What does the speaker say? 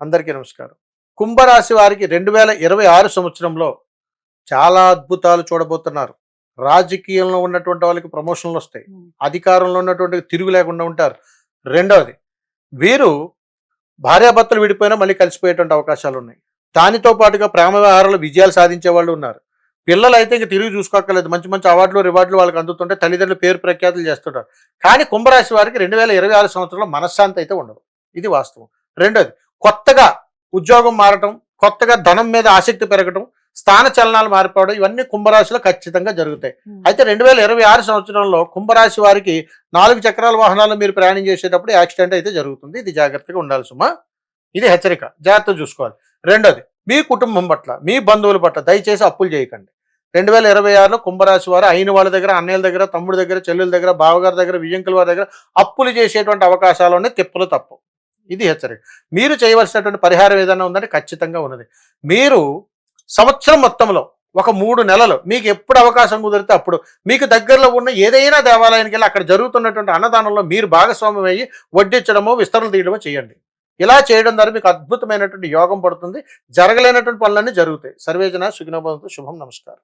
అందరికీ నమస్కారం. కుంభరాశి వారికి 2026 సంవత్సరంలో చాలా అద్భుతాలు చూడబోతున్నారు. రాజకీయంలో ఉన్నటువంటి వాళ్ళకి ప్రమోషన్లు వస్తాయి. అధికారంలో ఉన్నటువంటి తిరుగు లేకుండా ఉంటారు. రెండవది, వీరు భార్యాభర్తలు విడిపోయినా మళ్ళీ కలిసిపోయేటువంటి అవకాశాలు ఉన్నాయి. దానితో పాటుగా ప్రేమ వ్యవహారాలు విజయాలు సాధించే వాళ్ళు ఉన్నారు. పిల్లలు అయితే ఇంక తిరిగి చూసుకోక్కర్లేదు. మంచి మంచి అవార్డులు రివార్డులు వాళ్ళకి అందుతుంటే తల్లిదండ్రులు పేరు ప్రఖ్యాతులు చేస్తుంటారు. కానీ కుంభరాశి వారికి 2026 సంవత్సరంలో మనశ్శాంతి అయితే ఉండదు. ఇది వాస్తవం. రెండోది, కొత్తగా ఉద్యోగం మారటం, కొత్తగా ధనం మీద ఆసక్తి పెరగటం, స్థాన చలనాలు మారిపోవడం, ఇవన్నీ కుంభరాశిలో ఖచ్చితంగా జరుగుతాయి. అయితే 2026 సంవత్సరంలో కుంభరాశి వారికి 4 చక్రాల వాహనాల్లో మీరు ప్రయాణం చేసేటప్పుడు యాక్సిడెంట్ అయితే జరుగుతుంది. ఇది జాగ్రత్తగా ఉండాలి సుమా. ఇది హెచ్చరిక, జాగ్రత్తగా చూసుకోవాలి. రెండోది, మీ కుటుంబం పట్ల, మీ బంధువుల పట్ల దయచేసి అప్పులు చేయకండి. 2026లో కుంభరాశి వారు అయిన వాళ్ళ దగ్గర, అన్నయ్యల దగ్గర, తమ్ముడి దగ్గర, చెల్లెల దగ్గర, బావగారి దగ్గర, వియ్యంకుల వారి దగ్గర అప్పులు చేసేటువంటి అవకాశాలు ఉన్నాయి. తిప్పలు తప్పు. ఇది హెచ్చరిక. మీరు చేయవలసినటువంటి పరిహారం ఏదైనా ఉందంటే ఖచ్చితంగా ఉన్నది. మీరు సంవత్సరం మొత్తంలో ఒక 3 నెలలు మీకు ఎప్పుడు అవకాశం కుదిరితే అప్పుడు మీకు దగ్గరలో ఉన్న ఏదైనా దేవాలయానికి వెళ్ళి అక్కడ జరుగుతున్నటువంటి అన్నదానంలో మీరు భాగస్వామ్యం అయ్యి వడ్డించడమో విస్తరణ తీయడమో చేయండి. ఇలా చేయడం ద్వారా మీకు అద్భుతమైనటువంటి యోగం పడుతుంది. జరగలేనటువంటి పనులన్నీ జరుగుతాయి. సర్వేజన సుఖినో భవంతు. శుభం. నమస్కారం.